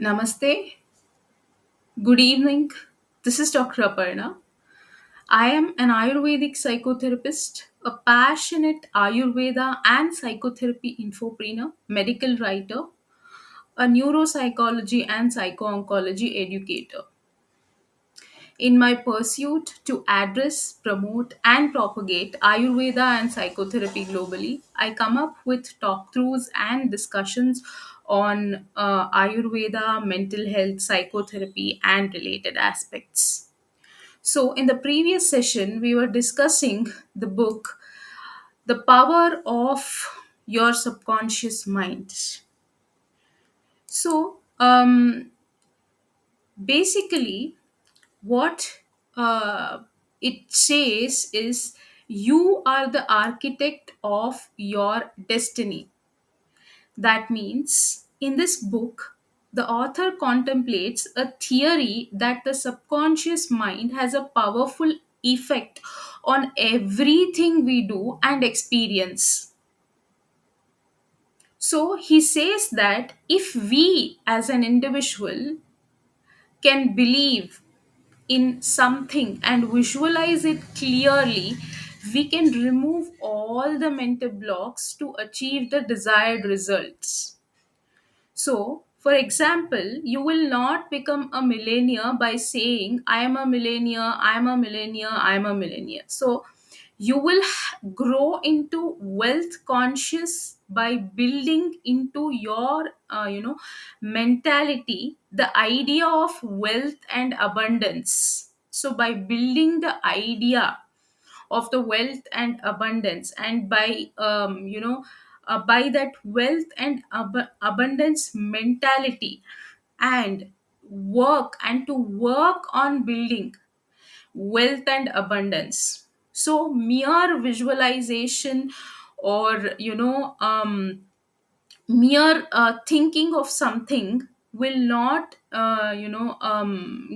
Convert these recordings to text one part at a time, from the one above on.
Namaste. Good evening. This is Dr. Aparna. I am an Ayurvedic psychotherapist, a passionate Ayurveda and psychotherapy infopreneur, medical writer, a neuropsychology and psycho-oncology educator. In my pursuit to address, promote, and propagate Ayurveda and psychotherapy globally, I come up with talk throughs and discussions on Ayurveda, mental health, psychotherapy, and related aspects. So, in the previous session, we were discussing the book, The Power of Your Subconscious Mind. So, basically, what it says is you are the architect of your destiny. That means in this book the author contemplates a theory that the subconscious mind has a powerful effect on everything we do and experience. So he says that if we as an individual can believe in something and visualize it clearly, we can remove all the mental blocks to achieve the desired results. So, for example, you will not become a millionaire by saying, I am a millionaire, I am a millionaire, I am a millionaire. So, you will grow into wealth conscious by building into your mentality the idea of wealth and abundance. So by building the idea of the wealth and abundance, and by that wealth and abundance mentality, and work on building wealth and abundance. So mere visualization, or mere thinking of something will not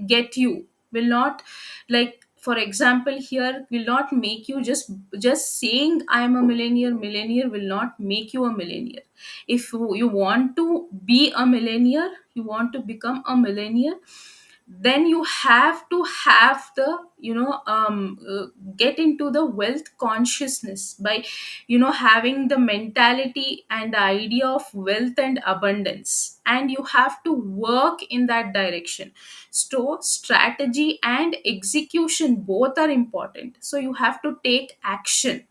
get you, will not, like for example here, will not make you, just saying I am a millionaire will not make you a millionaire. If you want to be a millionaire, you want to become a millionaire, then you have to have the get into the wealth consciousness by having the mentality and the idea of wealth and abundance, and you have to work in that direction. So strategy and execution both are important, so you have to take action.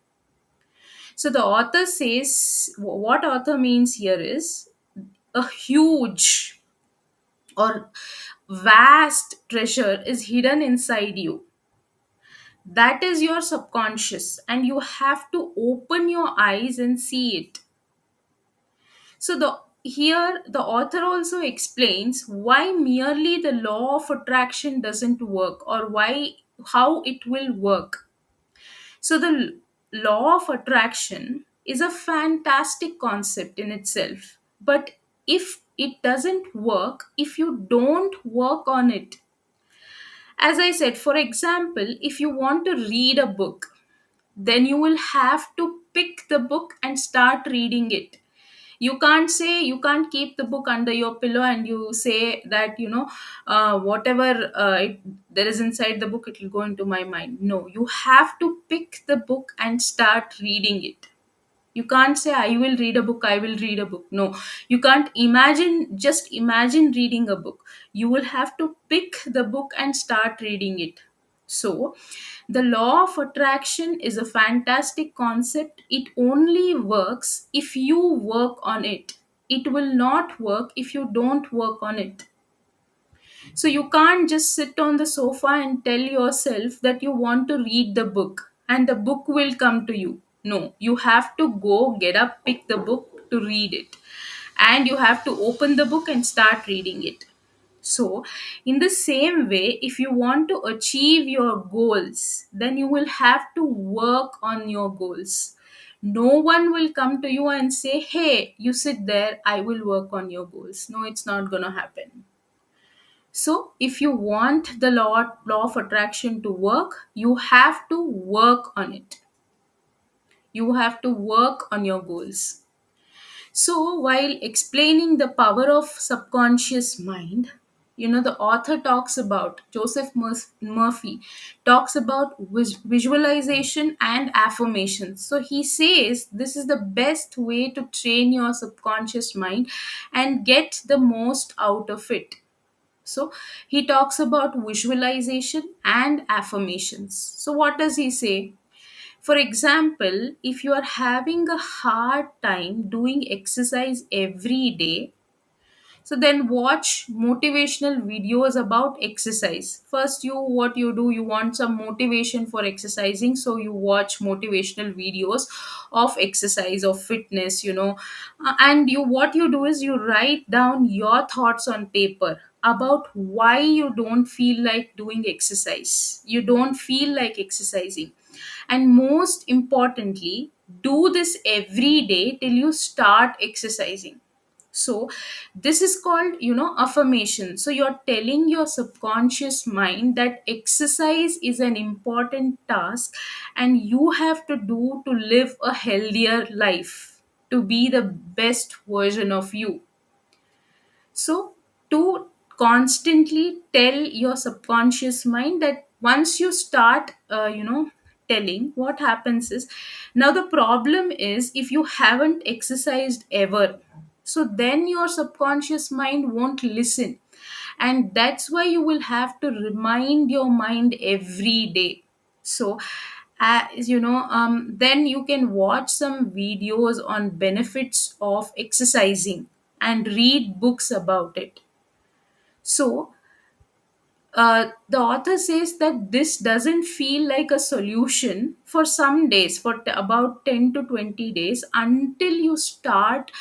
So the author says, what author means here is a huge or vast treasure is hidden inside you. That is your subconscious, and you have to open your eyes and see it. So the here the author also explains why merely the law of attraction doesn't work, or why how it will work. So the law of attraction is a fantastic concept in itself, but if it doesn't work if you don't work on it. As I said, for example, if you want to read a book, then you will have to pick the book and start reading it. You can't keep the book under your pillow and you say that whatever there is inside the book, it will go into my mind. No, you have to pick the book and start reading it. You can't say I will read a book, I will read a book. No, you can't imagine reading a book. You will have to pick the book and start reading it. So the law of attraction is a fantastic concept. It only works if you work on it. It will not work if you don't work on it. So you can't just sit on the sofa and tell yourself that you want to read the book and the book will come to you. No, you have to go, get up, pick the book to read it. And you have to open the book and start reading it. So, in the same way, if you want to achieve your goals, then you will have to work on your goals. No one will come to you and say, hey, you sit there, I will work on your goals. No, it's not going to happen. So, if you want the law of attraction to work, you have to work on it. You have to work on your goals. So, while explaining the power of subconscious mind, the author talks about Murphy talks about visualization and affirmations. So he says this is the best way to train your subconscious mind and get the most out of it. So he talks about visualization and affirmations. So what does he say? For example, if you are having a hard time doing exercise every day, so then watch motivational videos about exercise. First, what you do, you want some motivation for exercising, so you watch motivational videos of exercise, of fitness, and you what you do is you write down your thoughts on paper about why you don't feel like doing exercise. You don't feel like exercising. And most importantly, do this every day till you start exercising. So this is called, affirmation. So you're telling your subconscious mind that exercise is an important task and you have to do to live a healthier life, to be the best version of you. So, to constantly tell your subconscious mind that once you start, telling, what happens is, now the problem is if you haven't exercised ever, so then your subconscious mind won't listen. And that's why you will have to remind your mind every day. So, then you can watch some videos on benefits of exercising and read books about it. So the author says that this doesn't feel like a solution for some days, for about 10 to 20 days, until you start,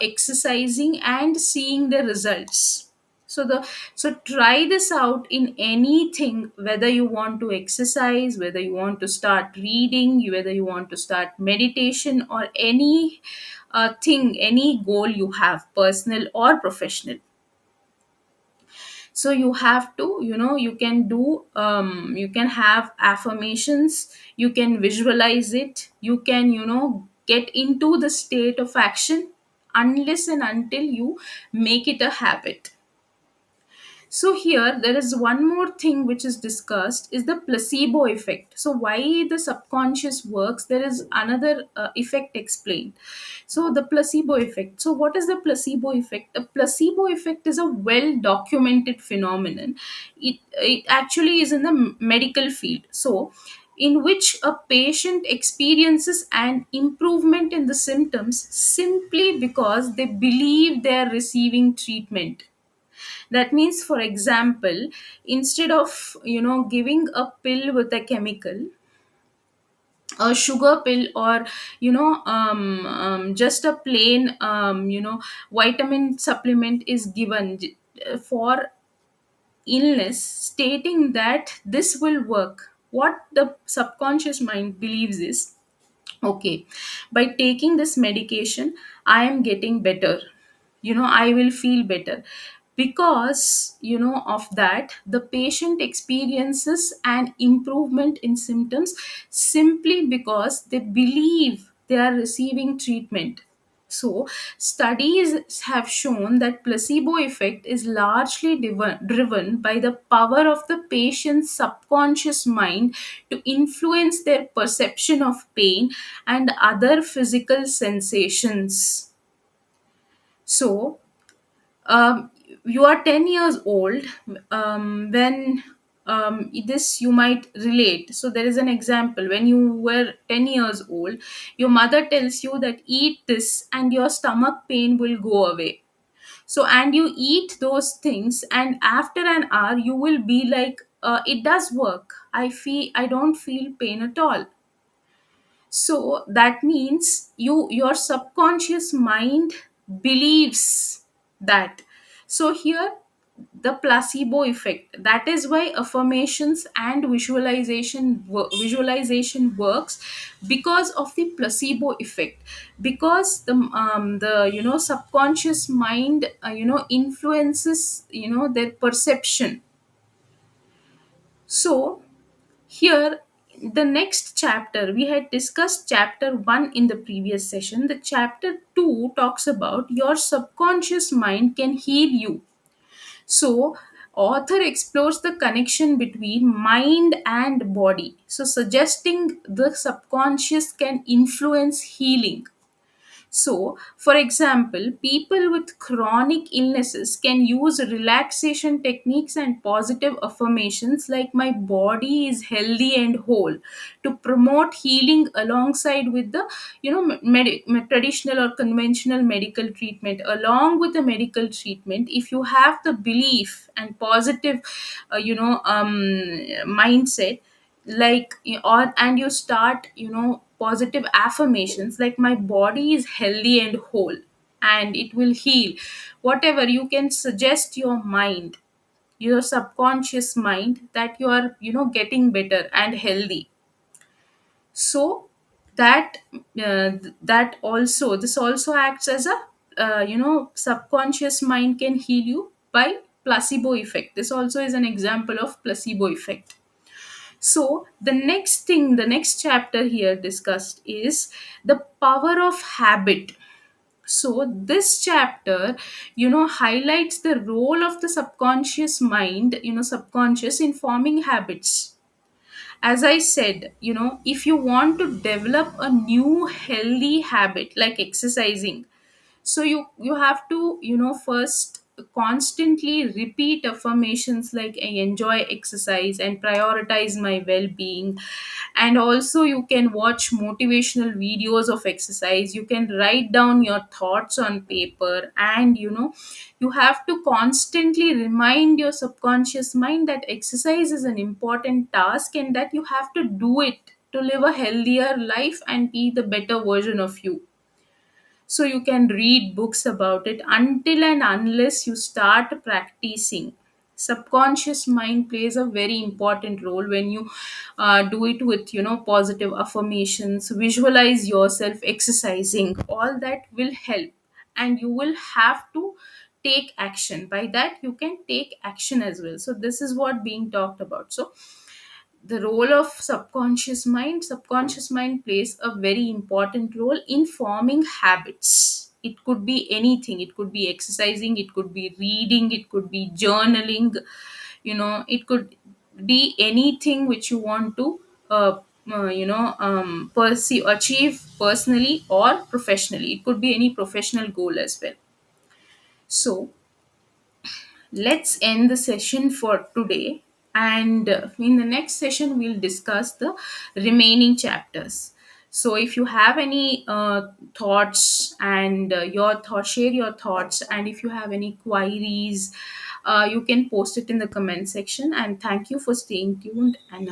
exercising and seeing the results. So try this out in anything, whether you want to exercise, whether you want to start reading, whether you want to start meditation, or any thing, any goal you have, personal or professional. So you have to, you can do, you can have affirmations, you can visualize it, you can, get into the state of action, unless and until you make it a habit. So here there is one more thing which is discussed, is the placebo effect. So why the subconscious works, there is another effect explained. So the placebo effect. So what is the placebo effect? A placebo effect is a well documented phenomenon. It actually is in the medical field. So in which a patient experiences an improvement in the symptoms simply because they believe they are receiving treatment. That means, for example, instead of, giving a pill with a chemical, a sugar pill, or just a plain, vitamin supplement is given for illness, stating that this will work. What the subconscious mind believes is, okay, by taking this medication I am getting better, I will feel better. Because, of that, the patient experiences an improvement in symptoms simply because they believe they are receiving treatment. So studies have shown that placebo effect is largely driven by the power of the patient's subconscious mind to influence their perception of pain and other physical sensations. So, you are 10 years old, when this you might relate. So there is an example: when you were 10 years old, your mother tells you that eat this and your stomach pain will go away. So, and you eat those things, and after an hour you will be like, it does work, I don't feel pain at all. So that means your subconscious mind believes that. So here, the placebo effect, that is why affirmations and visualization works, because of the placebo effect. Because the subconscious mind, influences, their perception. So here, the next chapter, we had discussed chapter 1 in the previous session. The chapter 2 talks about your subconscious mind can heal you. So author explores the connection between mind and body, so suggesting the subconscious can influence healing. So, for example, people with chronic illnesses can use relaxation techniques and positive affirmations like my body is healthy and whole to promote healing alongside with the traditional or conventional medical treatment. Along with the medical treatment, if you have the belief and positive mindset, like or and you start positive affirmations like my body is healthy and whole and it will heal, whatever, you can suggest your mind, your subconscious mind, that you are getting better and healthy. So that that also, this also acts as a subconscious mind can heal you by placebo effect. This also is an example of placebo effect. So the next chapter here discussed is the power of habit. So this chapter, highlights the role of the subconscious mind, subconscious in forming habits. As I said, if you want to develop a new healthy habit like exercising, so you have to first constantly repeat affirmations like I enjoy exercise and prioritize my well-being. And also you can watch motivational videos of exercise, you can write down your thoughts on paper, and you have to constantly remind your subconscious mind that exercise is an important task and that you have to do it to live a healthier life and be the better version of you. So you can read books about it. Until and unless you start practicing, subconscious mind plays a very important role. When you do it with positive affirmations, visualize yourself exercising, all that will help. And you will have to take action. By that you can take action as well. So this is what being talked about. So the role of subconscious mind plays a very important role in forming habits. It could be anything, it could be exercising, it could be reading, it could be journaling, it could be anything which you want to pursue, achieve personally or professionally. It could be any professional goal as well. So let's end the session for today, and in the next session we'll discuss the remaining chapters. So if you have any thoughts and your thoughts, share your thoughts, and if you have any queries, you can post it in the comment section. And thank you for staying tuned, and